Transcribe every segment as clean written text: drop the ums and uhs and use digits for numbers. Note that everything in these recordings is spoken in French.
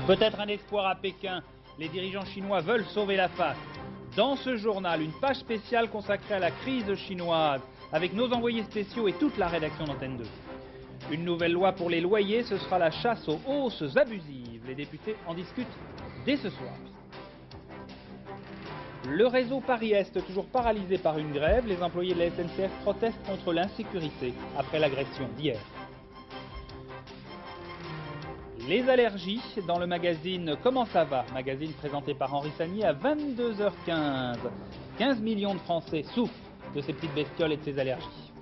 Peut-être un espoir à Pékin. Les dirigeants chinois veulent sauver la face. Dans ce journal, une page spéciale consacrée à la crise chinoise, avec nos envoyés spéciaux et toute la rédaction d'Antenne 2. Une nouvelle loi pour les loyers, ce sera la chasse aux hausses abusives. Les députés en discutent dès ce soir. Le réseau Paris-Est, toujours paralysé par une grève, les employés de la SNCF protestent contre l'insécurité après l'agression d'hier. Les allergies dans le magazine Comment ça va, magazine présenté par Henri Sagnier à 22h15. 15 millions de Français souffrent de ces petites bestioles et de ces allergies.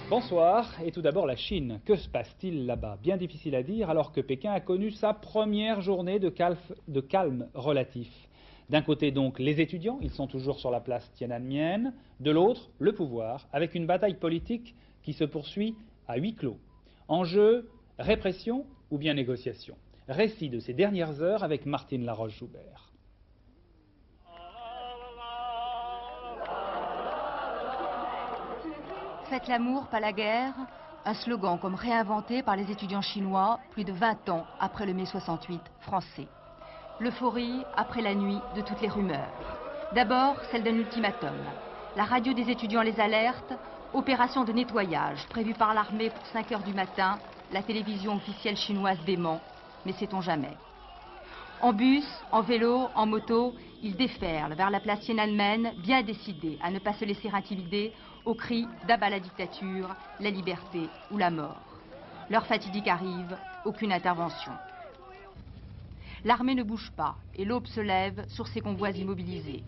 Bonsoir, et tout d'abord la Chine. Que se passe-t-il là-bas? Bien difficile à dire alors que Pékin a connu sa première journée de calme relatif. D'un côté donc les étudiants, ils sont toujours sur la place Tiananmen. De l'autre, le pouvoir, avec une bataille politique qui se poursuit à huis clos. Enjeu, répression ou bien négociation? Récit de ces dernières heures avec Martine Laroche-Joubert. Faites l'amour, pas la guerre, un slogan comme réinventé par les étudiants chinois plus de 20 ans après le mai 68 français. L'euphorie après la nuit de toutes les rumeurs. D'abord, celle d'un ultimatum. La radio des étudiants les alerte. Opération de nettoyage prévue par l'armée pour 5 h du matin. La télévision officielle chinoise dément, mais sait-on jamais. En bus, en vélo, en moto, ils déferlent vers la place Tiananmen, bien décidés à ne pas se laisser intimider aux cris d'abat la dictature, la liberté ou la mort. L'heure fatidique arrive, aucune intervention. L'armée ne bouge pas et l'aube se lève sur ses convois immobilisés.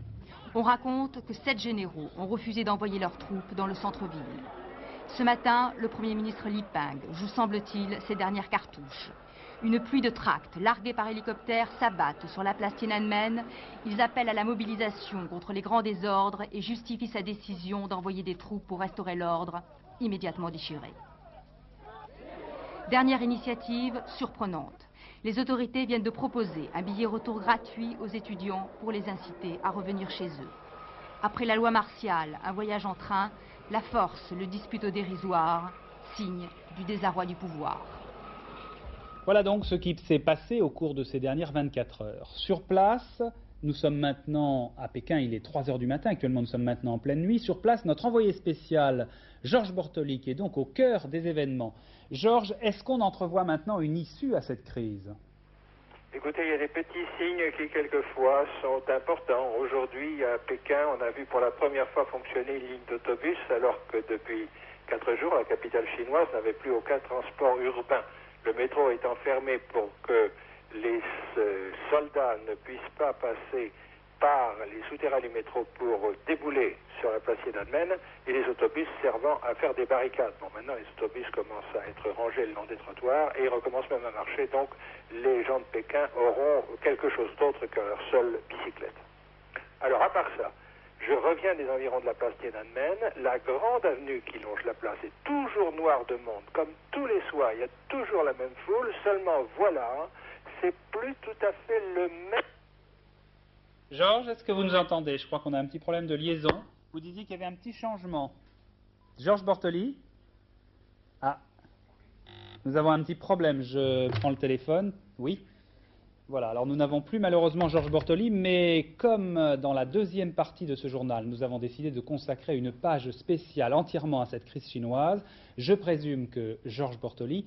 On raconte que 7 généraux ont refusé d'envoyer leurs troupes dans le centre-ville. Ce matin, le Premier ministre Li Peng joue, semble-t-il, ses dernières cartouches. Une pluie de tracts largués par hélicoptère s'abattent sur la place Tiananmen. Ils appellent à la mobilisation contre les grands désordres et justifient sa décision d'envoyer des troupes pour restaurer l'ordre, immédiatement déchiré. Dernière initiative surprenante. Les autorités viennent de proposer un billet retour gratuit aux étudiants pour les inciter à revenir chez eux. Après la loi martiale, un voyage en train, la force le dispute au dérisoire, signe du désarroi du pouvoir. Voilà donc ce qui s'est passé au cours de ces dernières 24 heures. Sur place, nous sommes maintenant à Pékin, il est 3 h du matin, actuellement nous sommes maintenant en pleine nuit. Sur place, notre envoyé spécial, Georges Bortoli, qui est donc au cœur des événements. Georges, est-ce qu'on entrevoit maintenant une issue à cette crise? Écoutez, il y a des petits signes qui quelquefois sont importants. Aujourd'hui, à Pékin, on a vu pour la première fois fonctionner une ligne d'autobus, alors que depuis 4 jours, la capitale chinoise n'avait plus aucun transport urbain. Le métro étant fermé pour que les soldats ne puissent pas passer par les souterrains du métro pour débouler sur la place Tiananmen et les autobus servant à faire des barricades. Bon, maintenant, les autobus commencent à être rangés le long des trottoirs et ils recommencent même à marcher. Donc, les gens de Pékin auront quelque chose d'autre que leur seule bicyclette. Alors, à part ça, je reviens des environs de la place Tiananmen. La grande avenue qui longe la place est toujours noire de monde. Comme tous les soirs, il y a toujours la même foule. Seulement, voilà, c'est plus tout à fait le même. Georges, est-ce que vous nous entendez? Je crois qu'on a un petit problème de liaison. Vous disiez qu'il y avait un petit changement. Georges Bortoli? Ah, nous avons un petit problème. Je prends le téléphone. Oui. Voilà, alors nous n'avons plus malheureusement Georges Bortoli, mais comme dans la deuxième partie de ce journal, nous avons décidé de consacrer une page spéciale entièrement à cette crise chinoise, je présume que Georges Bortoli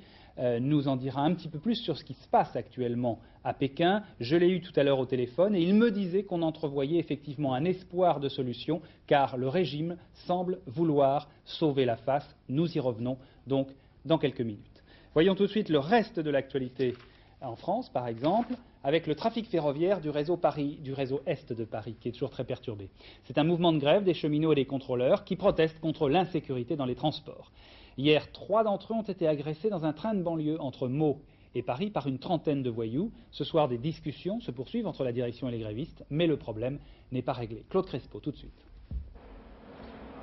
nous en dira un petit peu plus sur ce qui se passe actuellement à Pékin. Je l'ai eu tout à l'heure au téléphone et il me disait qu'on entrevoyait effectivement un espoir de solution, car le régime semble vouloir sauver la face. Nous y revenons donc dans quelques minutes. Voyons tout de suite le reste de l'actualité en France, par exemple, avec le trafic ferroviaire du réseau Est de Paris, qui est toujours très perturbé. C'est un mouvement de grève des cheminots et des contrôleurs qui protestent contre l'insécurité dans les transports. Hier, 3 d'entre eux ont été agressés dans un train de banlieue entre Meaux et Paris par une trentaine de voyous. Ce soir, des discussions se poursuivent entre la direction et les grévistes, mais le problème n'est pas réglé. Claude Crespo, tout de suite.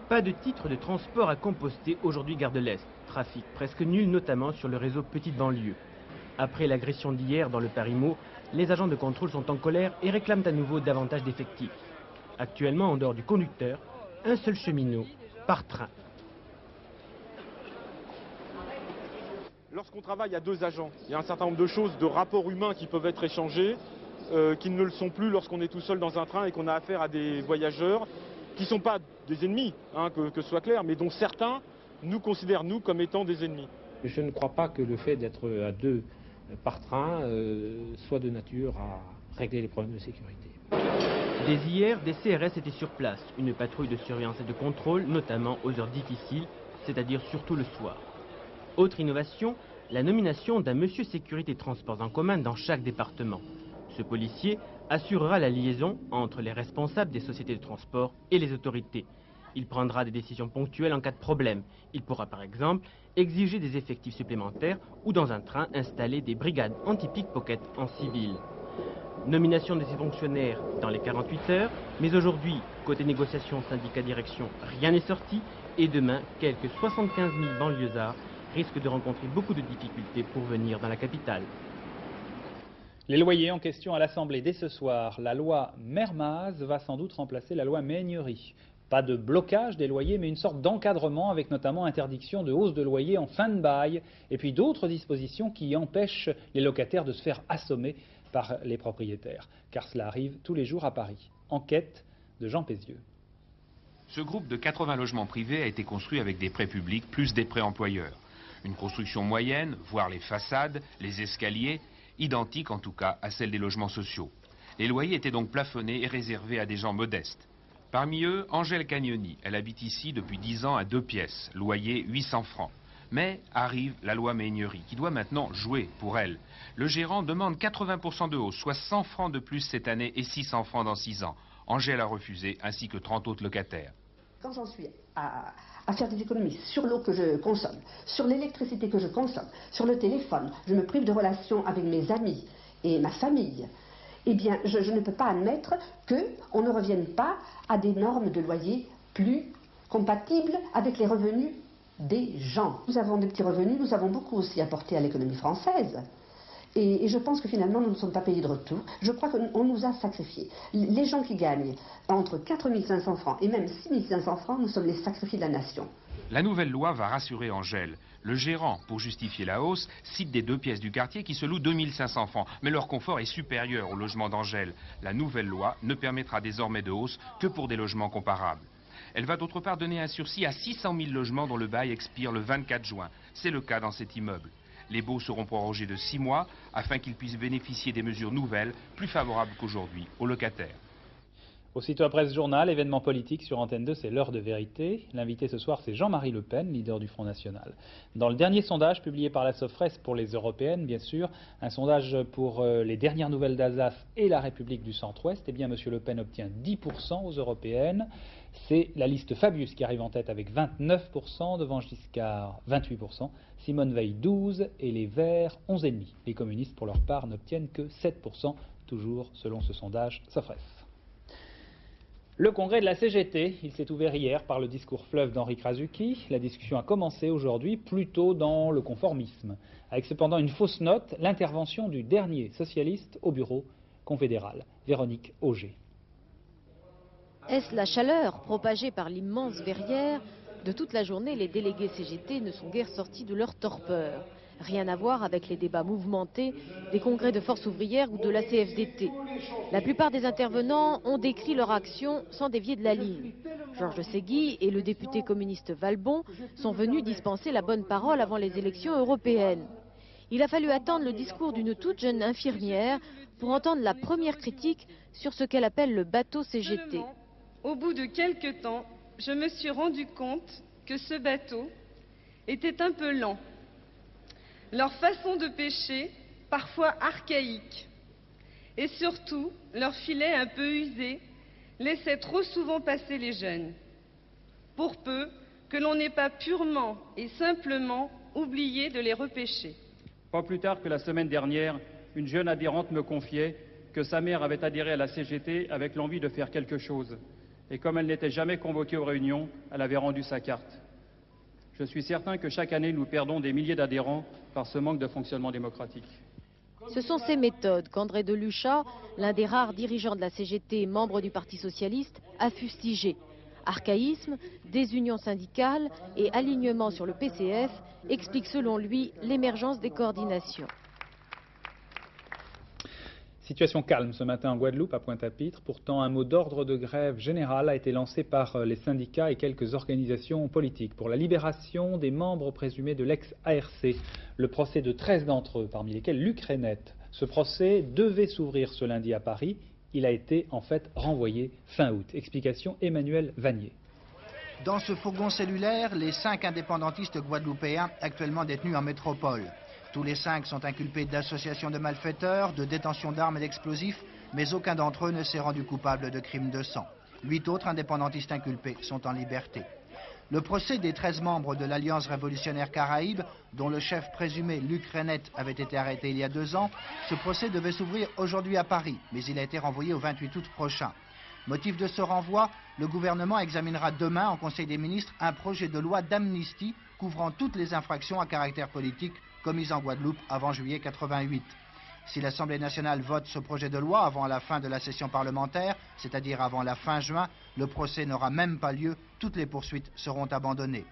Pas de titre de transport à composter aujourd'hui gare de l'Est. Trafic presque nul, notamment sur le réseau Petite Banlieue. Après l'agression d'hier dans le Paris-Meaux, les agents de contrôle sont en colère et réclament à nouveau davantage d'effectifs. Actuellement, en dehors du conducteur, un seul cheminot par train. Lorsqu'on travaille à 2 agents, il y a un certain nombre de choses, de rapports humains qui peuvent être échangés, qui ne le sont plus lorsqu'on est tout seul dans un train et qu'on a affaire à des voyageurs qui ne sont pas des ennemis, hein, que ce soit clair, mais dont certains nous considèrent, nous, comme étant des ennemis. Je ne crois pas que le fait d'être à 2 par train soit de nature à régler les problèmes de sécurité. Dès hier, des CRS étaient sur place, une patrouille de surveillance et de contrôle, notamment aux heures difficiles, c'est-à-dire surtout le soir. Autre innovation, la nomination d'un monsieur sécurité transports en commun dans chaque département. Ce policier assurera la liaison entre les responsables des sociétés de transport et les autorités. Il prendra des décisions ponctuelles en cas de problème. Il pourra par exemple exiger des effectifs supplémentaires ou dans un train installer des brigades anti-pickpocket en civil. Nomination de ces fonctionnaires dans les 48 heures, mais aujourd'hui, côté négociation syndicat-direction, rien n'est sorti et demain, quelques 75 000 banlieusards risquent de rencontrer beaucoup de difficultés pour venir dans la capitale. Les loyers en question à l'Assemblée dès ce soir. La loi Mermaz va sans doute remplacer la loi Méhaignerie. Pas de blocage des loyers, mais une sorte d'encadrement avec notamment interdiction de hausse de loyer en fin de bail et puis d'autres dispositions qui empêchent les locataires de se faire assommer par les propriétaires. Car cela arrive tous les jours à Paris. Enquête de Jean Pézieux. Ce groupe de 80 logements privés a été construit avec des prêts publics plus des prêts employeurs. Une construction moyenne, voire les façades, les escaliers, identiques en tout cas à celles des logements sociaux. Les loyers étaient donc plafonnés et réservés à des gens modestes. Parmi eux, Angèle Cagnoni. Elle habite ici depuis 10 ans à 2 pièces, loyer 800 francs. Mais arrive la loi Méhaignerie, qui doit maintenant jouer pour elle. Le gérant demande 80% de hausse, soit 100 francs de plus cette année et 600 francs dans 6 ans. Angèle a refusé, ainsi que 30 autres locataires. Quand j'en suis à faire des économies sur l'eau que je consomme, sur l'électricité que je consomme, sur le téléphone, je me prive de relations avec mes amis et ma famille, eh bien, je ne peux pas admettre qu'on ne revienne pas à des normes de loyer plus compatibles avec les revenus des gens. Nous avons des petits revenus, nous avons beaucoup aussi apporté à l'économie française. Et je pense que finalement, nous ne sommes pas payés de retour. Je crois qu'on nous a sacrifiés. Les gens qui gagnent entre 4 500 francs et même 6 500 francs, nous sommes les sacrifiés de la nation. La nouvelle loi va rassurer Angèle. Le gérant, pour justifier la hausse, cite des 2 pièces du quartier qui se louent 2 500 francs. Mais leur confort est supérieur au logement d'Angèle. La nouvelle loi ne permettra désormais de hausse que pour des logements comparables. Elle va d'autre part donner un sursis à 600 000 logements dont le bail expire le 24 juin. C'est le cas dans cet immeuble. Les baux seront prorogés de 6 mois afin qu'ils puissent bénéficier des mesures nouvelles, plus favorables qu'aujourd'hui aux locataires. Aussitôt après ce journal, événement politique sur Antenne 2, c'est l'heure de vérité. L'invité ce soir, c'est Jean-Marie Le Pen, leader du Front National. Dans le dernier sondage publié par la Sofres pour les européennes, bien sûr, un sondage pour les dernières nouvelles d'Alsace et la République du Centre-Ouest, eh bien, M. Le Pen obtient 10% aux européennes. C'est la liste Fabius qui arrive en tête avec 29%, devant Giscard 28%, Simone Veil 12% et les Verts 11,5%. Les communistes, pour leur part, n'obtiennent que 7%, toujours selon ce sondage Sofres. Le congrès de la CGT, il s'est ouvert hier par le discours fleuve d'Henri Krasuki. La discussion a commencé aujourd'hui plutôt dans le conformisme, avec cependant une fausse note, l'intervention du dernier socialiste au bureau confédéral, Véronique Auger. Est-ce la chaleur propagée par l'immense verrière? De toute la journée, les délégués CGT ne sont guère sortis de leur torpeur. Rien à voir avec les débats mouvementés des congrès de force ouvrière ou de la CFDT. La plupart des intervenants ont décrit leur action sans dévier de la ligne. Georges Segui et le député communiste Valbon sont venus dispenser la bonne parole avant les élections européennes. Il a fallu attendre le discours d'une toute jeune infirmière pour entendre la première critique sur ce qu'elle appelle le bateau CGT. Au bout de quelques temps, je me suis rendu compte que ce bateau était un peu lent. Leur façon de pêcher, parfois archaïque, et surtout leur filet un peu usé, laissait trop souvent passer les jeunes, pour peu que l'on n'ait pas purement et simplement oublié de les repêcher. Pas plus tard que la semaine dernière, une jeune adhérente me confiait que sa mère avait adhéré à la CGT avec l'envie de faire quelque chose. Et comme elle n'était jamais convoquée aux réunions, elle avait rendu sa carte. Je suis certain que chaque année, nous perdons des milliers d'adhérents par ce manque de fonctionnement démocratique. Ce sont ces méthodes qu'André Delucha, l'un des rares dirigeants de la CGT, membre du Parti socialiste, a fustigées. Archaïsme, désunion syndicale et alignement sur le PCF expliquent selon lui l'émergence des coordinations. Situation calme ce matin en Guadeloupe, à Pointe-à-Pitre. Pourtant, un mot d'ordre de grève générale a été lancé par les syndicats et quelques organisations politiques pour la libération des membres présumés de l'ex-ARC. Le procès de 13 d'entre eux, parmi lesquels Luc Renet. Ce procès devait s'ouvrir ce lundi à Paris. Il a été en fait renvoyé fin août. Explication Emmanuel Vanier. Dans ce fourgon cellulaire, les 5 indépendantistes guadeloupéens actuellement détenus en métropole. Tous les 5 sont inculpés d'association de malfaiteurs, de détention d'armes et d'explosifs, mais aucun d'entre eux ne s'est rendu coupable de crimes de sang. 8 autres indépendantistes inculpés sont en liberté. Le procès des 13 membres de l'Alliance révolutionnaire Caraïbe, dont le chef présumé Luc Renet avait été arrêté il y a 2 ans, ce procès devait s'ouvrir aujourd'hui à Paris, mais il a été renvoyé au 28 août prochain. Motif de ce renvoi, le gouvernement examinera demain en Conseil des ministres un projet de loi d'amnistie couvrant toutes les infractions à caractère politique commises en Guadeloupe avant juillet 88. Si l'Assemblée nationale vote ce projet de loi avant la fin de la session parlementaire, c'est-à-dire avant la fin juin, le procès n'aura même pas lieu, toutes les poursuites seront abandonnées.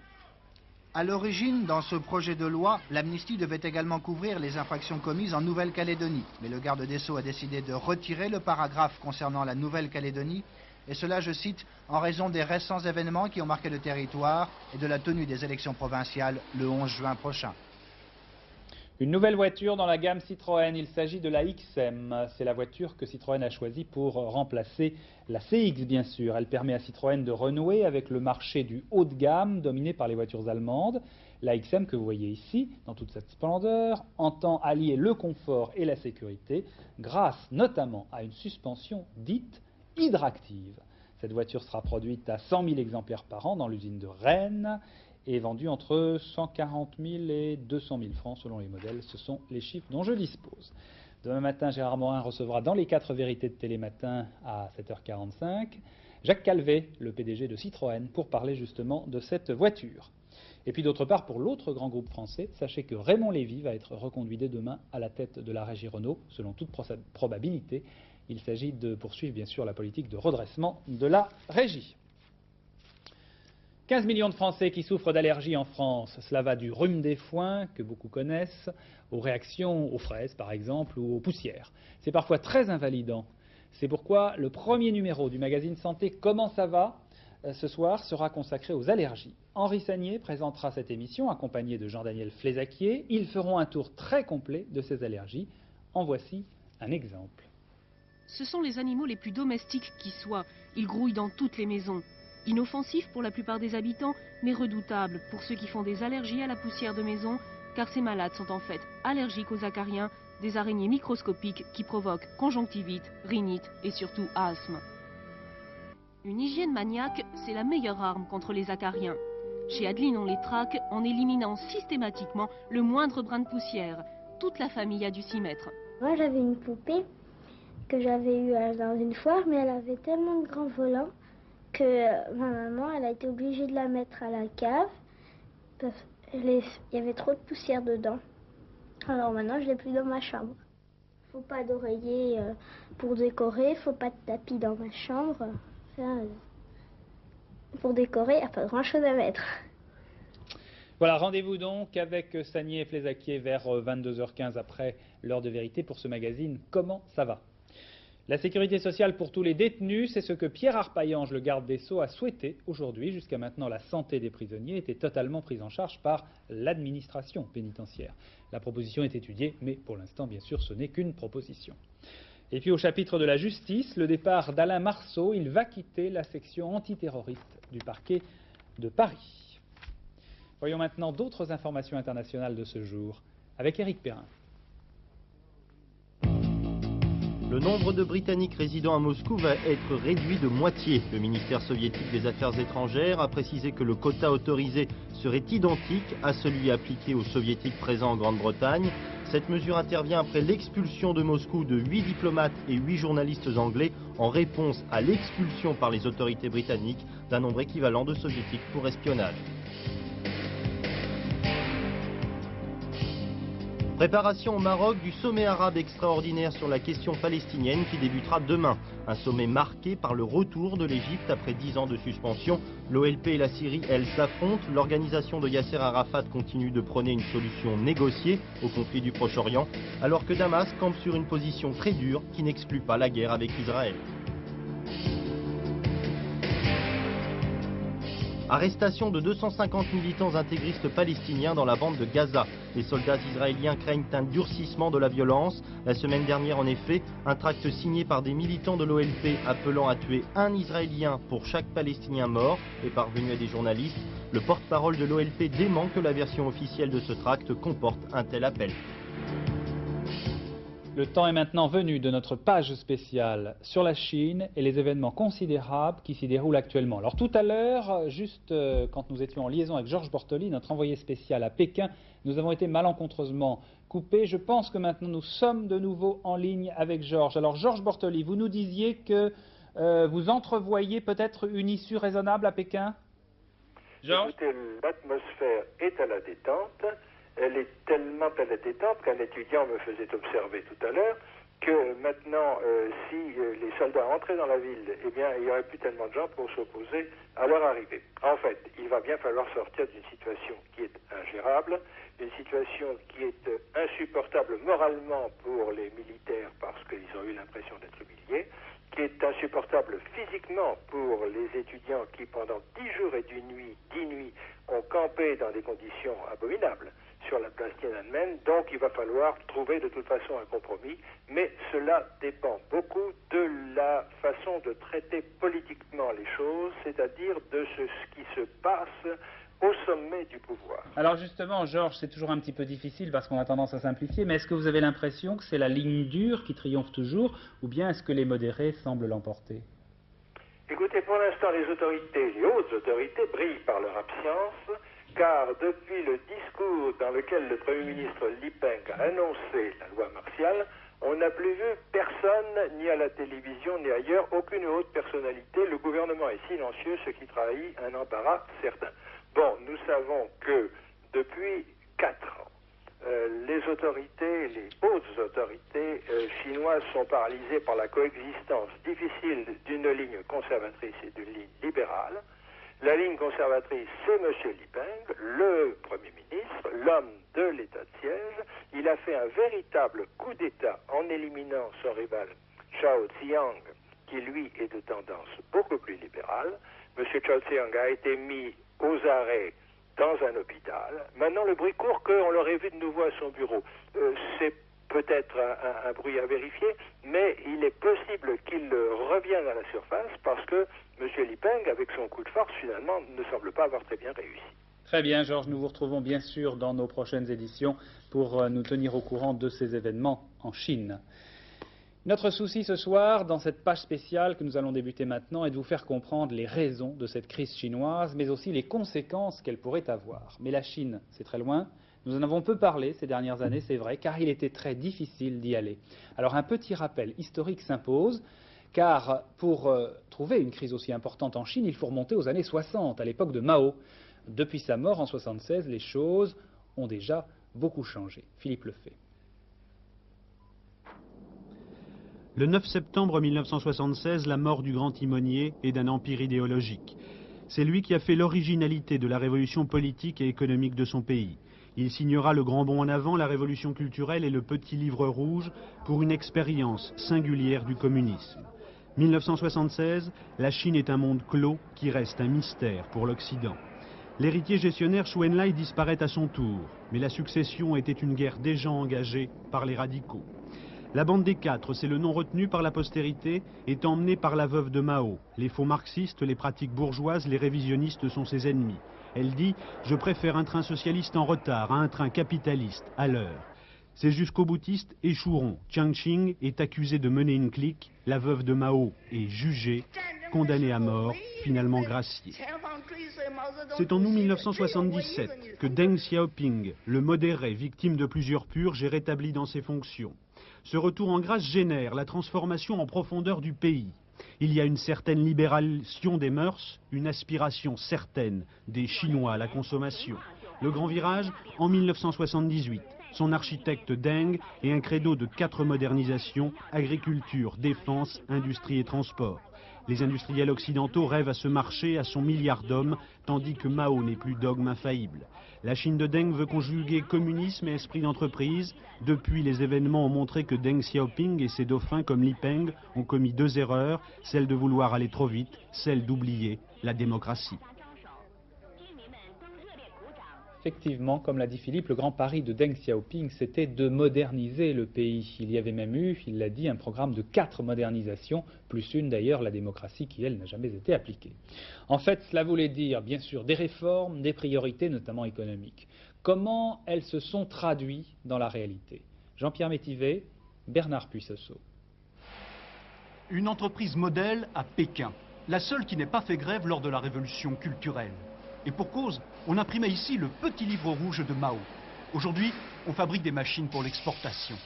À l'origine, dans ce projet de loi, l'amnistie devait également couvrir les infractions commises en Nouvelle-Calédonie. Mais le garde des Sceaux a décidé de retirer le paragraphe concernant la Nouvelle-Calédonie, et cela, je cite, en raison des récents événements qui ont marqué le territoire et de la tenue des élections provinciales le 11 juin prochain. Une nouvelle voiture dans la gamme Citroën, il s'agit de la XM. C'est la voiture que Citroën a choisie pour remplacer la CX bien sûr. Elle permet à Citroën de renouer avec le marché du haut de gamme dominé par les voitures allemandes. La XM que vous voyez ici, dans toute cette splendeur, entend allier le confort et la sécurité grâce notamment à une suspension dite hydractive. Cette voiture sera produite à 100 000 exemplaires par an dans l'usine de Rennes et vendue entre 140 000 et 200 000 francs selon les modèles. Ce sont les chiffres dont je dispose. Demain matin, Gérard Morin recevra dans les 4 vérités de Télématin à 7h45 Jacques Calvet, le PDG de Citroën, pour parler justement de cette voiture. Et puis d'autre part, pour l'autre grand groupe français, sachez que Raymond Lévy va être reconduit dès demain à la tête de la régie Renault, selon toute probabilité. Il s'agit de poursuivre bien sûr la politique de redressement de la régie. 15 millions de Français qui souffrent d'allergies en France. Cela va du rhume des foins, que beaucoup connaissent, aux réactions aux fraises par exemple, ou aux poussières. C'est parfois très invalidant. C'est pourquoi le premier numéro du magazine Santé Comment ça va ce soir sera consacré aux allergies. Henri Sagnier présentera cette émission accompagné de Jean-Daniel Flézaquier. Ils feront un tour très complet de ces allergies. En voici un exemple. Ce sont les animaux les plus domestiques qui soient. Ils grouillent dans toutes les maisons. Inoffensifs pour la plupart des habitants, mais redoutables pour ceux qui font des allergies à la poussière de maison, car ces malades sont en fait allergiques aux acariens, des araignées microscopiques qui provoquent conjonctivite, rhinite et surtout asthme. Une hygiène maniaque, c'est la meilleure arme contre les acariens. Chez Adeline, on les traque en éliminant systématiquement le moindre brin de poussière. Toute la famille a dû s'y mettre. Moi, j'avais une poupée que j'avais eue dans une foire, mais elle avait tellement de grands volants que ma maman, elle a été obligée de la mettre à la cave parce qu'il y avait trop de poussière dedans. Alors maintenant, je l'ai plus dans ma chambre. Faut pas d'oreiller pour décorer, faut pas de tapis dans ma chambre. Enfin, pour décorer, il n'y a pas grand chose à mettre. Voilà, rendez-vous donc avec Sagnier et Flézaquier vers 22h15 après l'heure de vérité pour ce magazine Comment ça va ? La sécurité sociale pour tous les détenus, c'est ce que Pierre Arpaillange, le garde des Sceaux, a souhaité aujourd'hui. Jusqu'à maintenant, la santé des prisonniers était totalement prise en charge par l'administration pénitentiaire. La proposition est étudiée, mais pour l'instant, bien sûr, ce n'est qu'une proposition. Et puis au chapitre de la justice, le départ d'Alain Marceau, il va quitter la section antiterroriste du parquet de Paris. Voyons maintenant d'autres informations internationales de ce jour avec Éric Perrin. Le nombre de Britanniques résidant à Moscou va être réduit de moitié. Le ministère soviétique des Affaires étrangères a précisé que le quota autorisé serait identique à celui appliqué aux soviétiques présents en Grande-Bretagne. Cette mesure intervient après l'expulsion de Moscou de 8 diplomates et 8 journalistes anglais en réponse à l'expulsion par les autorités britanniques d'un nombre équivalent de soviétiques pour espionnage. Préparation au Maroc du sommet arabe extraordinaire sur la question palestinienne qui débutera demain. Un sommet marqué par le retour de l'Égypte après 10 ans de suspension. L'OLP et la Syrie, elles, s'affrontent. L'organisation de Yasser Arafat continue de prôner une solution négociée au conflit du Proche-Orient, alors que Damas campe sur une position très dure qui n'exclut pas la guerre avec Israël. Arrestation de 250 militants intégristes palestiniens dans la bande de Gaza. Les soldats israéliens craignent un durcissement de la violence. La semaine dernière, en effet, un tract signé par des militants de l'OLP appelant à tuer un Israélien pour chaque Palestinien mort est parvenu à des journalistes. Le porte-parole de l'OLP dément que la version officielle de ce tract comporte un tel appel. Le temps est maintenant venu de notre page spéciale sur la Chine et les événements considérables qui s'y déroulent actuellement. Alors tout à l'heure, juste quand nous étions en liaison avec Georges Bortoli, notre envoyé spécial à Pékin, nous avons été malencontreusement coupés. Je pense que maintenant nous sommes de nouveau en ligne avec Georges. Alors Georges Bortoli, vous nous disiez que vous entrevoyez peut-être une issue raisonnable à Pékin? Georges ? Écoutez, l'atmosphère est à la détente. Elle est tellement à la détente qu'un étudiant me faisait observer tout à l'heure que maintenant, si les soldats entraient dans la ville, eh bien, il n'y aurait plus tellement de gens pour s'opposer à leur arrivée. En fait, il va bien falloir sortir d'une situation qui est ingérable, une situation qui est insupportable moralement pour les militaires parce qu'ils ont eu l'impression d'être humiliés, qui est insupportable physiquement pour les étudiants qui, pendant 10 jours et 10 nuits, ont campé dans des conditions abominables sur la place Tiananmen. Donc il va falloir trouver de toute façon un compromis, mais cela dépend beaucoup de la façon de traiter politiquement les choses, c'est-à-dire de ce qui se passe au sommet du pouvoir. Alors justement, Georges, c'est toujours un petit peu difficile parce qu'on a tendance à simplifier, mais est-ce que vous avez l'impression que c'est la ligne dure qui triomphe toujours, ou bien est-ce que les modérés semblent l'emporter? Écoutez, pour l'instant, les hautes autorités brillent par leur absence, car depuis le discours dans lequel le Premier ministre Li Peng a annoncé la loi martiale, on n'a plus vu personne, ni à la télévision, ni ailleurs, aucune haute personnalité. Le gouvernement est silencieux, ce qui trahit un embarras certain. Bon, nous savons que depuis 4 ans, les autorités, les hautes autorités chinoises sont paralysées par la coexistence difficile d'une ligne conservatrice et d'une ligne libérale. La ligne conservatrice, c'est M. Li Peng, le Premier ministre, l'homme de l'état de siège. Il a fait un véritable coup d'État en éliminant son rival Zhao Ziyang, qui lui est de tendance beaucoup plus libérale. M. Zhao Ziyang a été mis aux arrêts dans un hôpital. Maintenant, le bruit court qu'on l'aurait vu de nouveau à son bureau. C'est peut-être un bruit à vérifier, mais il est possible qu'il revienne à la surface parce que M. Li Peng, avec son coup de force, finalement, ne semble pas avoir très bien réussi. Très bien, Georges, nous vous retrouvons bien sûr dans nos prochaines éditions pour nous tenir au courant de ces événements en Chine. Notre souci ce soir, dans cette page spéciale que nous allons débuter maintenant, est de vous faire comprendre les raisons de cette crise chinoise, mais aussi les conséquences qu'elle pourrait avoir. Mais la Chine, c'est très loin. Nous en avons peu parlé ces dernières années, c'est vrai, car il était très difficile d'y aller. Alors un petit rappel historique s'impose, car pour trouver une crise aussi importante en Chine, il faut remonter aux années 60, à l'époque de Mao. Depuis sa mort en 76, les choses ont déjà beaucoup changé. Philippe Lefebvre. Le 9 septembre 1976, la mort du grand timonier et d'un empire idéologique. C'est lui qui a fait l'originalité de la révolution politique et économique de son pays. Il signera le grand bond en avant, la révolution culturelle et le petit livre rouge pour une expérience singulière du communisme. 1976, la Chine est un monde clos qui reste un mystère pour l'Occident. L'héritier gestionnaire Chou Enlai disparaît à son tour, mais la succession était une guerre déjà engagée par les radicaux. La bande des quatre, c'est le nom retenu par la postérité, est emmenée par la veuve de Mao. Les faux marxistes, les pratiques bourgeoises, les révisionnistes sont ses ennemis. Elle dit « Je préfère un train socialiste en retard à un train capitaliste à l'heure ». Ces jusqu'au-boutistes échoueront. Jiang Qing est accusée de mener une clique. La veuve de Mao est jugée, condamnée à mort, finalement graciée. C'est en août 1977 que Deng Xiaoping, le modéré, victime de plusieurs purges, est rétabli dans ses fonctions. Ce retour en grâce génère la transformation en profondeur du pays. Il y a une certaine libération des mœurs, une aspiration certaine des Chinois à la consommation. Le grand virage en 1978. son architecte Deng et un credo de 4 modernisations, agriculture, défense, industrie et transport. Les industriels occidentaux rêvent à ce marché, à son milliard d'hommes, tandis que Mao n'est plus dogme infaillible. La Chine de Deng veut conjuguer communisme et esprit d'entreprise. Depuis, les événements ont montré que Deng Xiaoping et ses dauphins comme Li Peng ont commis 2 erreurs, celle de vouloir aller trop vite, celle d'oublier la démocratie. Effectivement, comme l'a dit Philippe, le grand pari de Deng Xiaoping, c'était de moderniser le pays. Il y avait même eu, il l'a dit, un programme de 4 modernisations, plus une d'ailleurs, la démocratie, qui elle n'a jamais été appliquée. En fait, cela voulait dire, bien sûr, des réformes, des priorités, notamment économiques. Comment elles se sont traduites dans la réalité? Jean-Pierre Métivet, Bernard Puissosseau. Une entreprise modèle à Pékin, la seule qui n'ait pas fait grève lors de la révolution culturelle. Et pour cause, on imprimait ici le petit livre rouge de Mao. Aujourd'hui, on fabrique des machines pour l'exportation.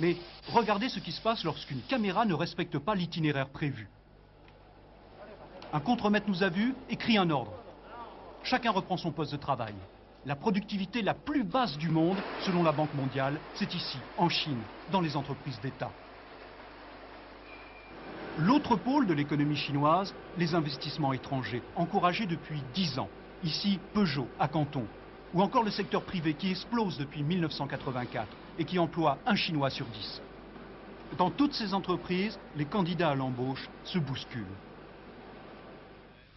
Mais regardez ce qui se passe lorsqu'une caméra ne respecte pas l'itinéraire prévu. Un contremaître nous a vus et crie un ordre. Chacun reprend son poste de travail. La productivité la plus basse du monde, selon la Banque mondiale, c'est ici, en Chine, dans les entreprises d'État. L'autre pôle de l'économie chinoise, les investissements étrangers, encouragés depuis 10 ans. Ici, Peugeot, à Canton. Ou encore le secteur privé qui explose depuis 1984 et qui emploie un Chinois sur 10. Dans toutes ces entreprises, les candidats à l'embauche se bousculent.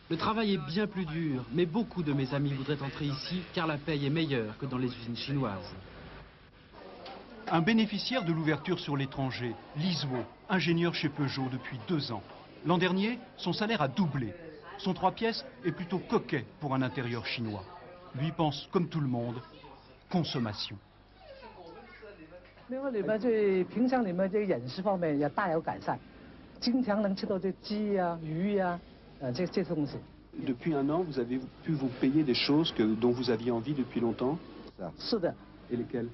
Le travail est bien plus dur, mais beaucoup de mes amis voudraient entrer ici car la paye est meilleure que dans les usines chinoises. Un bénéficiaire de l'ouverture sur l'étranger, Li Zuo, ingénieur chez Peugeot depuis 2 ans. L'an dernier, son salaire a doublé. Son 3 pièces est plutôt coquet pour un intérieur chinois. Lui pense, comme tout le monde, consommation. Depuis un an, vous avez pu vous payer des choses dont vous aviez envie depuis longtemps? Et lesquelles?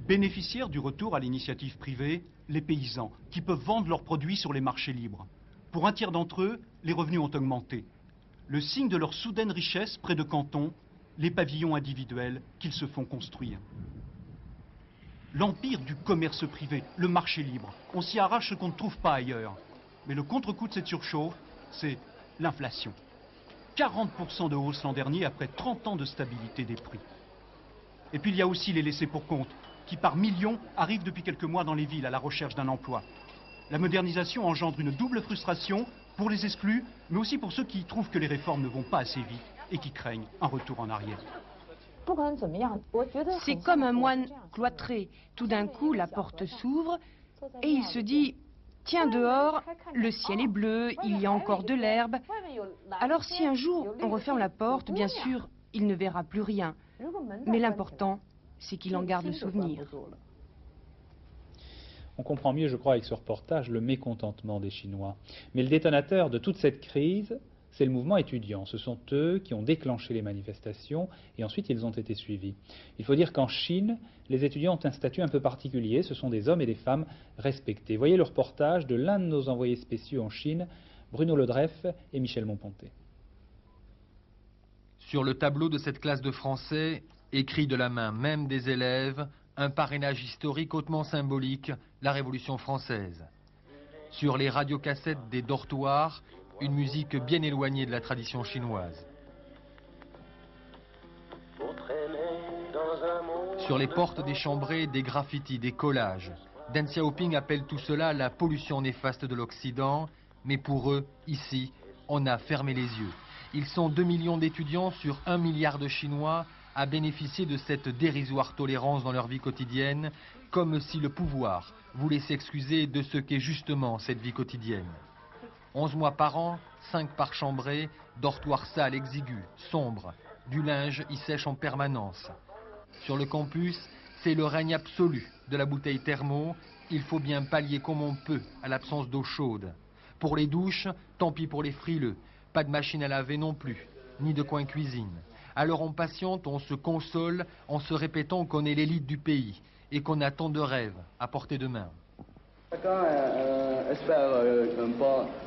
Bénéficiaires du retour à l'initiative privée, les paysans, qui peuvent vendre leurs produits sur les marchés libres. Pour un tiers d'entre eux, les revenus ont augmenté. Le signe de leur soudaine richesse près de Canton, les pavillons individuels qu'ils se font construire. L'empire du commerce privé, le marché libre, on s'y arrache ce qu'on ne trouve pas ailleurs. Mais le contre-coup de cette surchauffe, c'est l'inflation. 40% de hausse l'an dernier après 30 ans de stabilité des prix. Et puis il y a aussi les laissés pour compte, qui par millions arrivent depuis quelques mois dans les villes à la recherche d'un emploi. La modernisation engendre une double frustration pour les exclus, mais aussi pour ceux qui trouvent que les réformes ne vont pas assez vite et qui craignent un retour en arrière. C'est comme un moine cloîtré. Tout d'un coup, la porte s'ouvre et il se dit « Tiens, dehors, le ciel est bleu, il y a encore de l'herbe. » Alors si un jour on referme la porte, bien sûr, il ne verra plus rien. Mais l'important, c'est qu'il en garde le souvenir. On comprend mieux, je crois, avec ce reportage, le mécontentement des Chinois. Mais le détonateur de toute cette crise, c'est le mouvement étudiant. Ce sont eux qui ont déclenché les manifestations et ensuite ils ont été suivis. Il faut dire qu'en Chine, les étudiants ont un statut un peu particulier. Ce sont des hommes et des femmes respectés. Voyez le reportage de l'un de nos envoyés spéciaux en Chine, Bruno Ledreff et Michel Montponté. Sur le tableau de cette classe de français, écrit de la main même des élèves, un parrainage historique hautement symbolique, la Révolution française. Sur les radiocassettes des dortoirs, une musique bien éloignée de la tradition chinoise. Sur les portes des chambrées, des graffitis, des collages. Deng Xiaoping appelle tout cela la pollution néfaste de l'Occident, mais pour eux, ici, on a fermé les yeux. Ils sont 2 millions d'étudiants sur 1 milliard de Chinois à bénéficier de cette dérisoire tolérance dans leur vie quotidienne, comme si le pouvoir voulait s'excuser de ce qu'est justement cette vie quotidienne. 11 mois par an, 5 par chambrée, dortoir sale, exigu, sombre, du linge y sèche en permanence. Sur le campus, c'est le règne absolu de la bouteille thermo, il faut bien pallier comme on peut à l'absence d'eau chaude. Pour les douches, tant pis pour les frileux, pas de machine à laver non plus, ni de coin cuisine. Alors on patiente, on se console en se répétant qu'on est l'élite du pays et qu'on a tant de rêves à portée de main. espère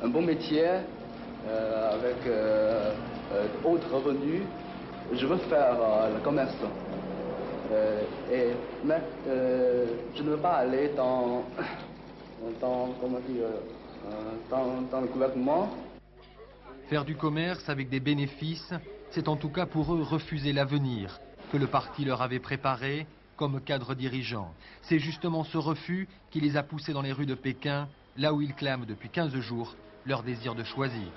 un bon métier avec d'autres revenus. Je veux faire le commerce. Mais je ne veux pas aller dans le gouvernement. Faire du commerce avec des bénéfices, c'est en tout cas pour eux refuser l'avenir que le parti leur avait préparé comme cadre dirigeant. C'est justement ce refus qui les a poussés dans les rues de Pékin, là où ils clament depuis 15 jours leur désir de choisir.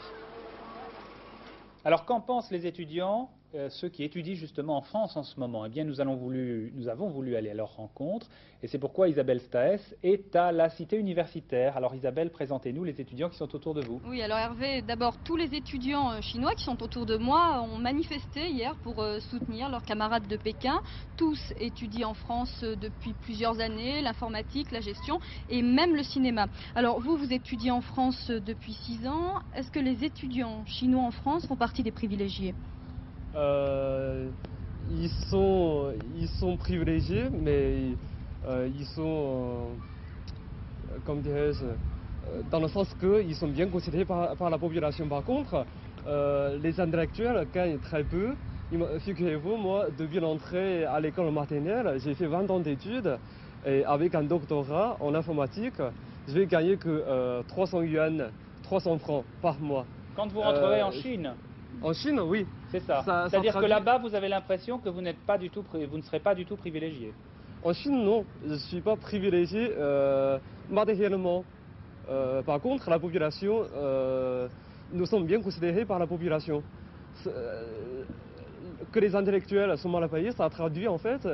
Alors qu'en pensent les étudiants, ceux qui étudient justement en France en ce moment? Eh bien, nous avons voulu aller à leur rencontre, et c'est pourquoi Isabelle Staes est à la cité universitaire. Alors Isabelle, présentez-nous les étudiants qui sont autour de vous. Oui, alors Hervé, d'abord tous les étudiants chinois qui sont autour de moi ont manifesté hier pour soutenir leurs camarades de Pékin. Tous étudient en France depuis plusieurs années, l'informatique, la gestion et même le cinéma. Alors vous étudiez en France depuis 6 ans. Est-ce que les étudiants chinois en France font partie des privilégiés? Ils sont privilégiés, mais ils sont, comme dirais-je, dans le sens qu'ils sont bien considérés par la population. Par contre, les intellectuels gagnent très peu. Figurez-vous, moi, depuis l'entrée à l'école maternelle, j'ai fait 20 ans d'études et avec un doctorat en informatique, je vais gagner que 300 yuan, 300 francs par mois. Quand vous rentrerez en Chine? En Chine, oui. C'est ça. C'est-à-dire que là-bas, vous avez l'impression que vous ne serez pas du tout privilégié. En Chine, non. Je ne suis pas privilégié matériellement. Par contre, la population, nous sommes bien considérés par la population. Que les intellectuels sont mal payés, ça traduit en fait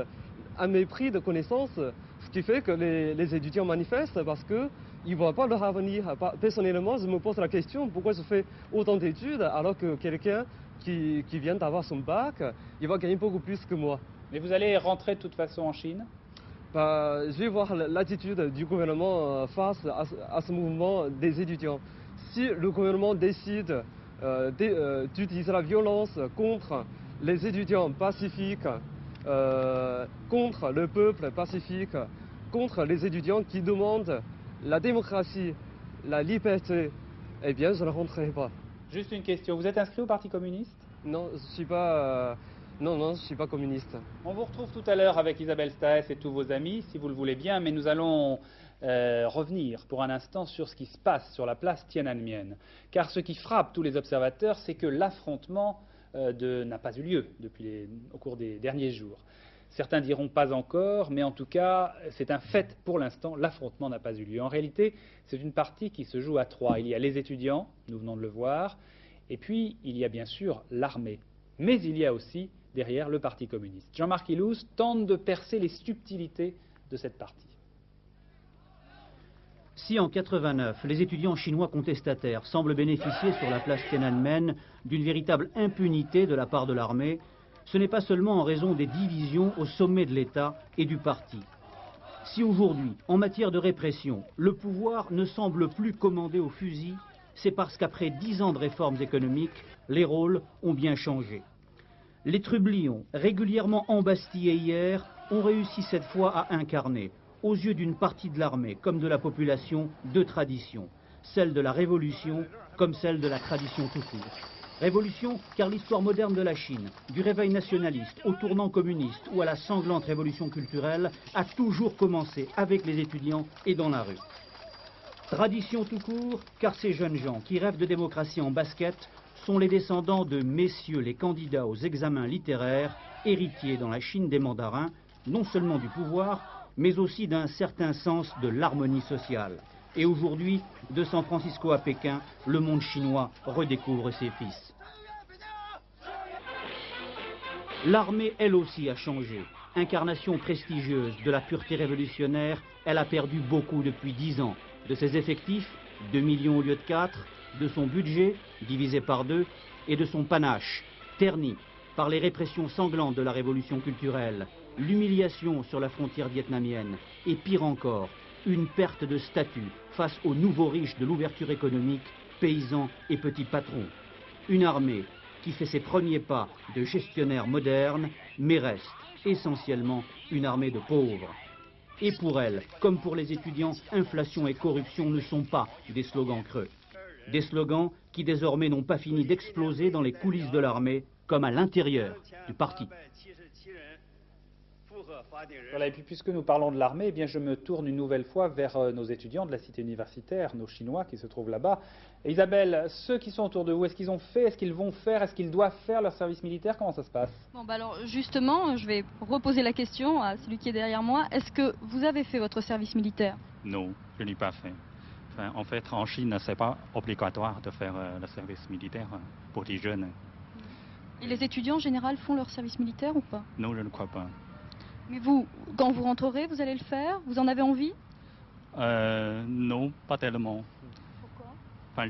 un mépris de connaissances, ce qui fait que les étudiants manifestent parce que ils ne voient pas leur avenir. Personnellement, je me pose la question, pourquoi je fais autant d'études alors que quelqu'un qui vient d'avoir son bac, il va gagner beaucoup plus que moi. Mais vous allez rentrer de toute façon en Chine? Je vais voir l'attitude du gouvernement face à ce mouvement des étudiants. Si le gouvernement décide d'utiliser la violence contre les étudiants pacifiques, contre le peuple pacifique, contre les étudiants qui demandent la démocratie, la liberté, eh bien, je ne rentrerai pas. Juste une question, vous êtes inscrit au Parti communiste? Non, je ne suis pas... Non, je ne suis pas communiste. On vous retrouve tout à l'heure avec Isabelle Staes et tous vos amis, si vous le voulez bien, mais nous allons revenir pour un instant sur ce qui se passe sur la place Tiananmen. Car ce qui frappe tous les observateurs, c'est que l'affrontement n'a pas eu lieu au cours des derniers jours. Certains diront pas encore, mais en tout cas, c'est un fait pour l'instant, l'affrontement n'a pas eu lieu. En réalité, c'est une partie qui se joue à 3. Il y a les étudiants, nous venons de le voir, et puis il y a bien sûr l'armée. Mais il y a aussi derrière le Parti communiste. Jean-Marc Illouz tente de percer les subtilités de cette partie. Si en 89, les étudiants chinois contestataires semblent bénéficier sur la place Tiananmen d'une véritable impunité de la part de l'armée, ce n'est pas seulement en raison des divisions au sommet de l'État et du parti. Si aujourd'hui, en matière de répression, le pouvoir ne semble plus commandé au fusil, c'est parce qu'après 10 ans de réformes économiques, les rôles ont bien changé. Les trublions, régulièrement embastillés hier, ont réussi cette fois à incarner, aux yeux d'une partie de l'armée comme de la population, deux traditions, celle de la révolution comme celle de la tradition tout court. Révolution, car l'histoire moderne de la Chine, du réveil nationaliste au tournant communiste ou à la sanglante révolution culturelle, a toujours commencé avec les étudiants et dans la rue. Tradition tout court, car ces jeunes gens qui rêvent de démocratie en basket sont les descendants de messieurs les candidats aux examens littéraires, héritiers dans la Chine des mandarins, non seulement du pouvoir, mais aussi d'un certain sens de l'harmonie sociale. Et aujourd'hui, de San Francisco à Pékin, le monde chinois redécouvre ses fils. L'armée, elle aussi, a changé. Incarnation prestigieuse de la pureté révolutionnaire, elle a perdu beaucoup depuis 10 ans. De ses effectifs, 2 millions au lieu de 4, de son budget, divisé par 2, et de son panache, terni par les répressions sanglantes de la révolution culturelle, l'humiliation sur la frontière vietnamienne, et pire encore, une perte de statut face aux nouveaux riches de l'ouverture économique, paysans et petits patrons. Une armée qui fait ses premiers pas de gestionnaire moderne, mais reste essentiellement une armée de pauvres. Et pour elle, comme pour les étudiants, inflation et corruption ne sont pas des slogans creux. Des slogans qui désormais n'ont pas fini d'exploser dans les coulisses de l'armée comme à l'intérieur du parti. Voilà, et puis puisque nous parlons de l'armée, eh bien je me tourne une nouvelle fois vers nos étudiants de la cité universitaire, nos Chinois qui se trouvent là-bas. Et Isabelle, ceux qui sont autour de vous, est-ce qu'ils ont fait, est-ce qu'ils vont faire, est-ce qu'ils doivent faire leur service militaire? Comment ça se passe? Bon, bah alors justement, je vais reposer la question à celui qui est derrière moi. Est-ce que vous avez fait votre service militaire? Non, je n'ai pas fait. Enfin, en fait, en Chine, ce n'est pas obligatoire de faire le service militaire pour les jeunes. Et les étudiants en général font leur service militaire ou pas? Non, je ne crois pas. Mais vous, quand vous rentrerez, vous allez le faire? Vous en avez envie? Non, pas tellement. Pourquoi? Enfin,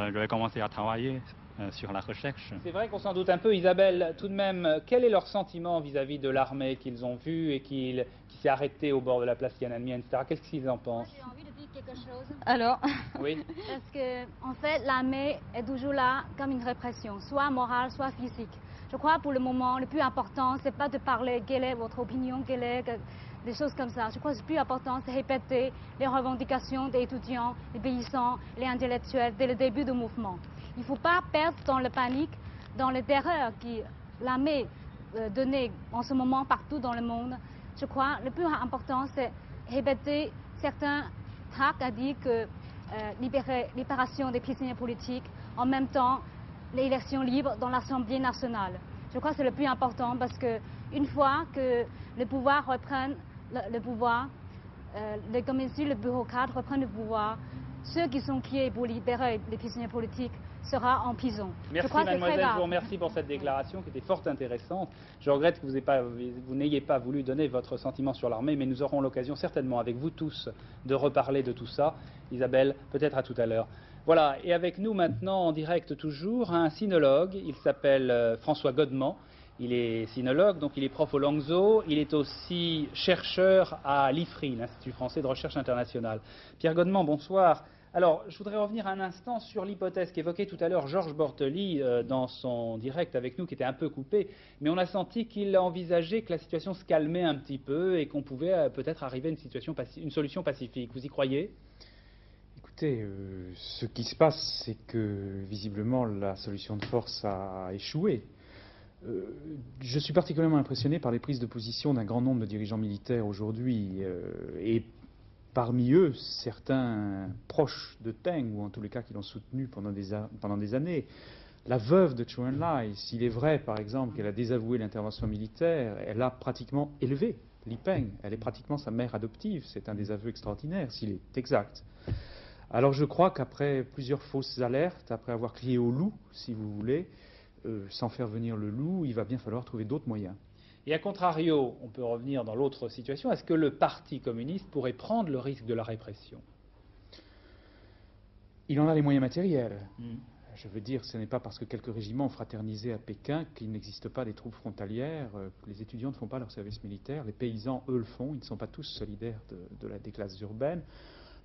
je vais commencer à travailler sur la recherche. C'est vrai qu'on s'en doute un peu. Isabelle, tout de même, quel est leur sentiment vis-à-vis de l'armée qu'ils ont vue et qui s'est arrêtée au bord de la place Tiananmen, etc. Qu'est-ce qu'ils en pensent? J'ai envie de dire quelque chose. Alors? Oui. Parce que, en fait, l'armée est toujours là comme une répression, soit morale, soit physique. Je crois pour le moment, le plus important, c'est pas de parler quelle est votre opinion, des choses comme ça. Je crois que le plus important, c'est répéter les revendications des étudiants, des paysans, les intellectuels dès le début du mouvement. Il ne faut pas perdre dans la panique, dans les terreurs que l'armée donnait en ce moment partout dans le monde. Je crois que le plus important, c'est répéter certains tracts à dire que libération des prisonniers politiques, en même temps l'élection libre dans l'Assemblée nationale. Je crois que c'est le plus important parce qu'une fois que le pouvoir reprend le pouvoir, les communistes, le bureaucrate reprennent le pouvoir, ceux qui sont criés pour libérer les prisonniers politiques sera en prison. Merci mademoiselle, je vous remercie pour cette déclaration qui était fort intéressante. Je regrette que vous n'ayez pas voulu donner votre sentiment sur l'armée, mais nous aurons l'occasion certainement avec vous tous de reparler de tout ça. Isabelle, peut-être à tout à l'heure. Voilà, et avec nous maintenant en direct toujours un sinologue, il s'appelle François Godement. Il est sinologue, donc il est prof au Langzhou, il est aussi chercheur à l'IFRI, l'Institut français de recherche internationale. Pierre Godement, bonsoir. Alors, je voudrais revenir un instant sur l'hypothèse qu'évoquait tout à l'heure Georges Bortoli dans son direct avec nous, qui était un peu coupé, mais on a senti qu'il envisageait que la situation se calmait un petit peu et qu'on pouvait peut-être arriver à une solution pacifique. Vous y croyez ? Écoutez, ce qui se passe, c'est que visiblement la solution de force a échoué. Je suis particulièrement impressionné par les prises de position d'un grand nombre de dirigeants militaires aujourd'hui, et parmi eux, certains proches de Teng, ou en tous les cas qui l'ont soutenu pendant des années. La veuve de Zhou Enlai, s'il est vrai par exemple qu'elle a désavoué l'intervention militaire, elle a pratiquement élevé Li Peng, elle est pratiquement sa mère adoptive, c'est un des aveux extraordinaires s'il est exact. Alors je crois qu'après plusieurs fausses alertes, après avoir crié au loup, si vous voulez, sans faire venir le loup, il va bien falloir trouver d'autres moyens. Et à contrario, on peut revenir dans l'autre situation, est-ce que le Parti communiste pourrait prendre le risque de la répression? Il en a les moyens matériels. Je veux dire, ce n'est pas parce que quelques régiments ont fraternisé à Pékin qu'il n'existe pas des troupes frontalières. Les étudiants ne font pas leur service militaire, les paysans, eux, le font. Ils ne sont pas tous solidaires des classes urbaines.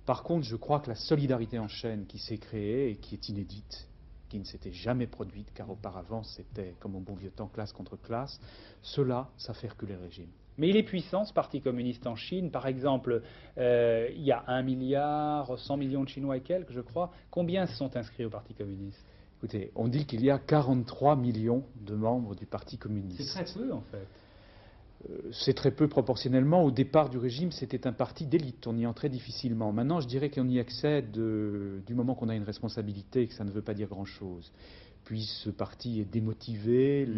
Par contre, je crois que la solidarité en chaîne qui s'est créée et qui est inédite, qui ne s'était jamais produite, car auparavant c'était, comme au bon vieux temps, classe contre classe, cela, ça fait reculer le régime. Mais il est puissant, ce Parti communiste en Chine. Par exemple, il y a 1 milliard, 100 millions de Chinois et quelques, je crois. Combien se sont inscrits au Parti communiste? Écoutez, on dit qu'il y a 43 millions de membres du Parti communiste. C'est très peu, en fait. C'est très peu proportionnellement. Au départ du régime, c'était un parti d'élite. On y entrait difficilement. Maintenant, je dirais qu'on y accède du moment qu'on a une responsabilité et que ça ne veut pas dire grand-chose. Puis ce parti est démotivé,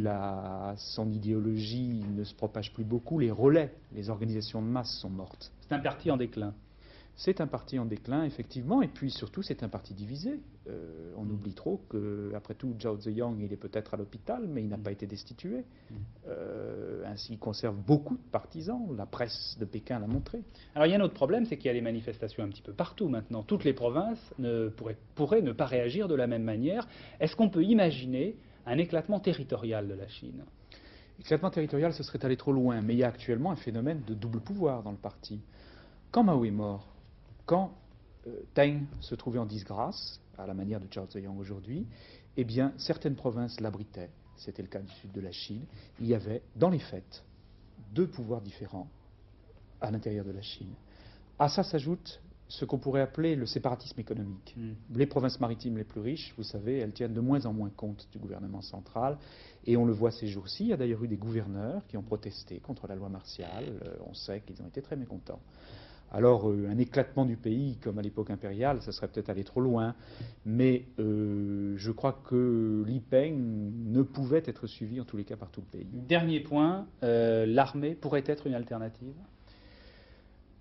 son idéologie ne se propage plus beaucoup, les relais, les organisations de masse sont mortes. C'est un parti en déclin. C'est un parti en déclin, effectivement, et puis surtout, c'est un parti divisé. On oublie trop qu'après tout, Zhao Ziyang, il est peut-être à l'hôpital, mais il n'a pas été destitué. Ainsi, il conserve beaucoup de partisans, la presse de Pékin l'a montré. Alors, il y a un autre problème, c'est qu'il y a des manifestations un petit peu partout maintenant. Toutes les provinces pourraient ne pas réagir de la même manière. Est-ce qu'on peut imaginer un éclatement territorial de la Chine? Éclatement territorial, ce serait aller trop loin, mais il y a actuellement un phénomène de double pouvoir dans le parti. Quand Mao est mort, quand Teng se trouvait en disgrâce, à la manière de Zhao Ziyang aujourd'hui, eh bien, certaines provinces l'abritaient. C'était le cas du sud de la Chine. Il y avait, dans les faits, deux pouvoirs différents à l'intérieur de la Chine. À ça s'ajoute ce qu'on pourrait appeler le séparatisme économique. Les provinces maritimes les plus riches, vous savez, elles tiennent de moins en moins compte du gouvernement central, et on le voit ces jours-ci. Il y a d'ailleurs eu des gouverneurs qui ont protesté contre la loi martiale. On sait qu'ils ont été très mécontents. Alors, un éclatement du pays, comme à l'époque impériale, ça serait peut-être aller trop loin, mais je crois que Li Peng ne pouvait être suivi, en tous les cas, par tout le pays. Dernier point, l'armée pourrait être une alternative?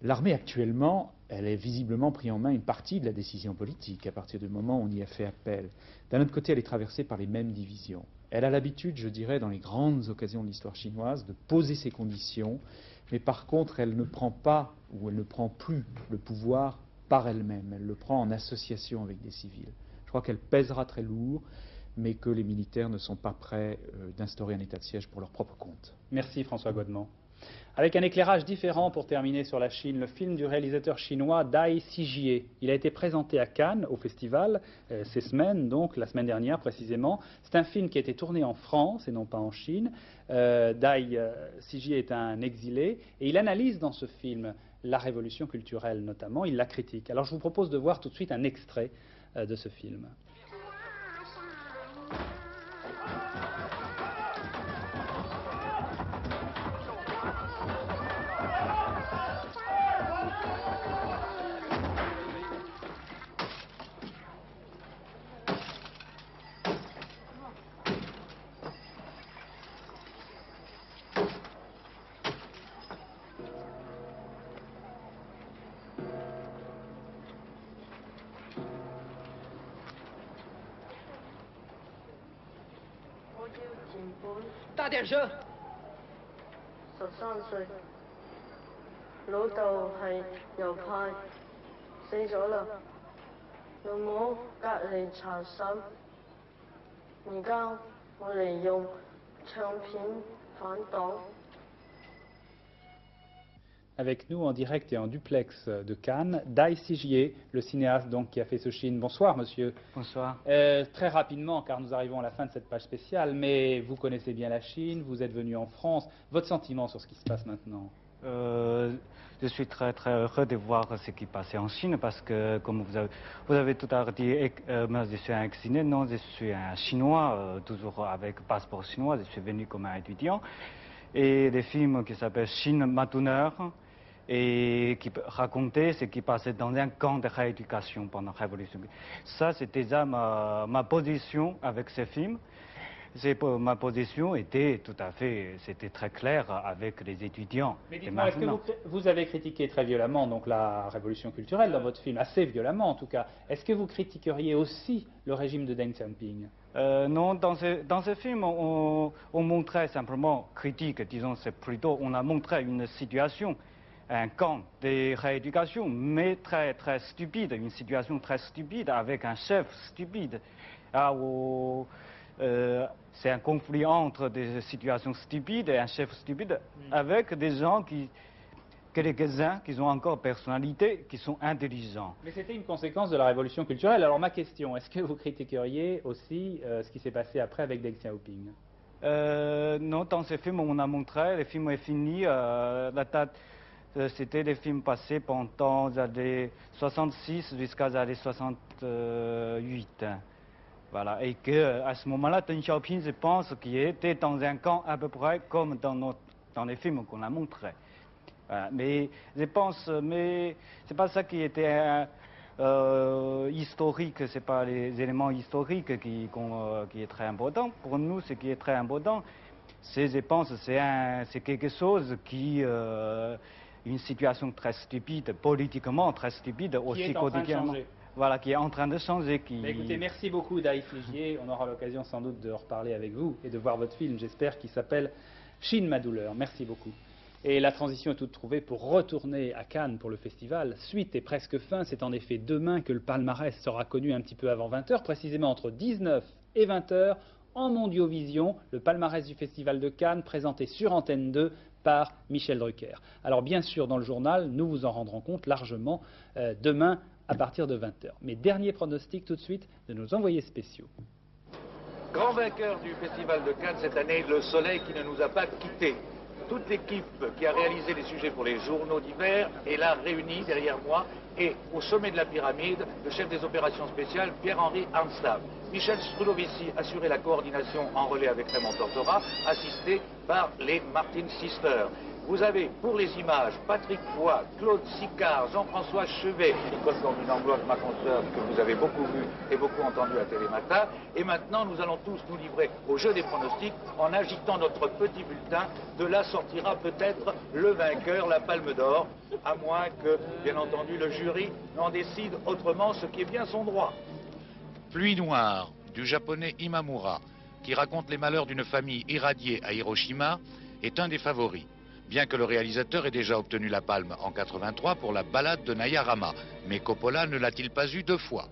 L'armée, actuellement, elle est visiblement pris en main une partie de la décision politique, à partir du moment où on y a fait appel. D'un autre côté, elle est traversée par les mêmes divisions. Elle a l'habitude, je dirais, dans les grandes occasions de l'histoire chinoise, de poser ses conditions, mais par contre, elle ne prend pas, ou elle ne prend plus le pouvoir par elle-même. Elle le prend en association avec des civils. Je crois qu'elle pèsera très lourd, mais que les militaires ne sont pas prêts d'instaurer un état de siège pour leur propre compte. Merci François Godement. Avec un éclairage différent pour terminer sur la Chine, le film du réalisateur chinois Dai Xijie. Il a été présenté à Cannes au festival ces semaines, donc la semaine dernière précisément. C'est un film qui a été tourné en France et non pas en Chine. Dai Xijie est un exilé et il analyse dans ce film la révolution culturelle notamment, il la critique. Alors je vous propose de voir tout de suite un extrait de ce film. Avec nous en direct et en duplex de Cannes, Dai Xijie, le cinéaste donc qui a fait ce film. Bonsoir monsieur. Bonsoir. Très rapidement, car nous arrivons à la fin de cette page spéciale, mais vous connaissez bien la Chine, vous êtes venu en France. Votre sentiment sur ce qui se passe maintenant? Je suis très heureux de voir ce qui passait en Chine parce que, comme vous avez tout à l'heure dit, moi je suis un exilé, non, je suis un Chinois, toujours avec passeport chinois, je suis venu comme un étudiant. Et des films qui s'appellent Chine Matuneur et qui racontaient ce qui passait dans un camp de rééducation pendant la Révolution. Ça, c'est déjà ma position avec ces films. Ma position était tout à fait, c'était très clair avec les étudiants. Mais dites-moi, est-ce que vous avez critiqué très violemment donc, la révolution culturelle dans votre film, assez violemment en tout cas. Est-ce que vous critiqueriez aussi le régime de Deng Xiaoping? Non, dans ce film, on montrait simplement critique, disons, c'est plutôt, on a montré une situation, un camp de rééducation, mais très stupide, une situation très stupide avec un chef stupide. C'est un conflit entre des situations stupides et un chef stupide avec des gens quelques-uns qui ont encore personnalité, qui sont intelligents. Mais c'était une conséquence de la révolution culturelle. Alors ma question, est-ce que vous critiqueriez aussi ce qui s'est passé après avec Deng Xiaoping? Non, dans ce film, on a montré, le film est fini, c'était des films passés pendant les années 66 jusqu'à les années 68. Voilà, et qu'à ce moment-là, Deng Xiaoping, je pense qu'il était dans un camp à peu près comme dans les films qu'on a montrés. Voilà, mais je pense, mais c'est pas ça qui était historique, c'est pas les éléments historiques qui est très important. Pour nous, ce qui est très important, c'est, je pense, c'est quelque chose qui une situation très stupide, politiquement très stupide, aussi quotidiennement. Voilà, qui est en train de changer. Écoutez, merci beaucoup Dai Xijie. On aura l'occasion sans doute de reparler avec vous et de voir votre film, j'espère, qui s'appelle Chine, ma douleur. Merci beaucoup. Et la transition est toute trouvée pour retourner à Cannes pour le festival. Suite et presque fin, c'est en effet demain que le palmarès sera connu un petit peu avant 20h, précisément entre 19 et 20h, en Mondiovision, le palmarès du festival de Cannes, présenté sur Antenne 2 par Michel Drucker. Alors bien sûr, dans le journal, nous vous en rendrons compte largement demain à partir de 20h. Mais dernier pronostic tout de suite de nos envoyés spéciaux. Grand vainqueur du Festival de Cannes cette année, le soleil qui ne nous a pas quittés. toute l'équipe qui a réalisé les sujets pour les journaux d'hiver est là réunie derrière moi. Et au sommet de la pyramide, le chef des opérations spéciales, Pierre-Henri Arnstav. Michel Strulovici assurait la coordination en relais avec Raymond Tortora, assisté par les Martin Sisters. Vous avez pour les images Patrick Foy, Claude Sicard, Jean-François Chevet, Nicole Corminangloise, ma consoeur, que vous avez beaucoup vu et beaucoup entendu à Télématin. Et maintenant, nous allons tous nous livrer au jeu des pronostics en agitant notre petit bulletin. De là sortira peut-être le vainqueur, la Palme d'Or, à moins que, bien entendu, le jury n'en décide autrement, ce qui est bien son droit. Pluie noire, du japonais Imamura, qui raconte les malheurs d'une famille irradiée à Hiroshima, est un des favoris. Bien que le réalisateur ait déjà obtenu la palme en 83 pour la balade de Nayarama, mais Coppola ne l'a-t-il pas eu 2 fois?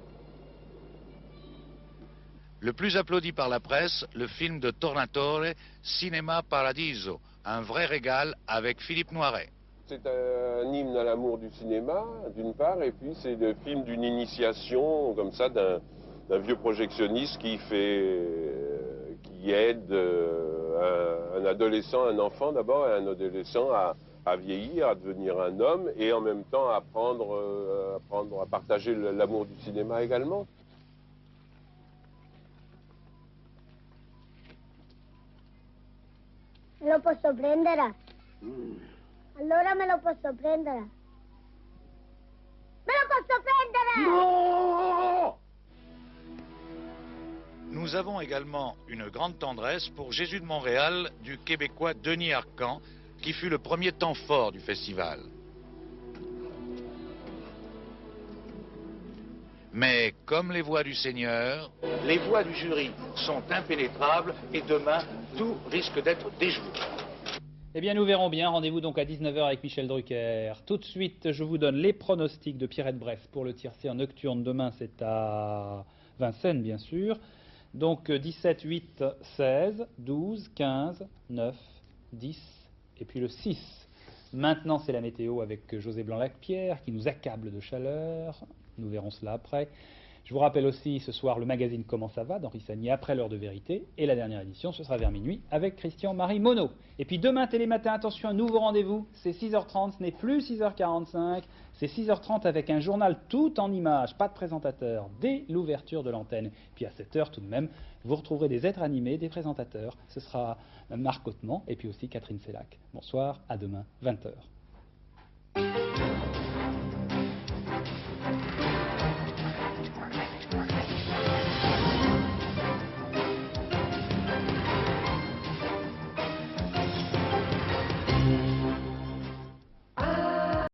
Le plus applaudi par la presse, le film de Tornatore, Cinema Paradiso, un vrai régal avec Philippe Noiret. C'est un hymne à l'amour du cinéma, d'une part, et puis c'est le film d'une initiation, comme ça, d'un vieux projectionniste qui aide un adolescent, un enfant d'abord, et un adolescent à vieillir, à devenir un homme, et en même temps à apprendre à partager l'amour du cinéma également. Me lo posso prendere? Allora me lo posso prendere? Me lo posso prendere? Non! Nous avons également une grande tendresse pour Jésus de Montréal du Québécois Denis Arcand, qui fut le premier temps fort du festival. Mais comme les voix du Seigneur, Les voix du jury sont impénétrables et demain, tout risque d'être déjoué. Eh bien, nous verrons bien. Rendez-vous donc à 19 h avec Michel Drucker. Tout de suite, je vous donne les pronostics de Pierrette Bref pour le tiercé nocturne. Demain, c'est à Vincennes, bien sûr. Donc 17, 8, 16, 12, 15, 9, 10 et puis le 6. Maintenant, c'est la météo avec José Blanc-Lacpierre qui nous accable de chaleur. Nous verrons cela après. Je vous rappelle aussi ce soir le magazine Comment ça va d'Henri Sagnier après l'heure de vérité. Et la dernière édition, ce sera vers minuit avec Christian-Marie Monod. Et puis demain, Télématin, attention, un nouveau rendez-vous. C'est 6h30, ce n'est plus 6h45. C'est 6h30 avec un journal tout en images, pas de présentateur, dès l'ouverture de l'antenne. Puis à 7h tout de même, vous retrouverez des êtres animés, des présentateurs. Ce sera Marc Hautement et puis aussi Catherine Sellac. Bonsoir, à demain, 20h.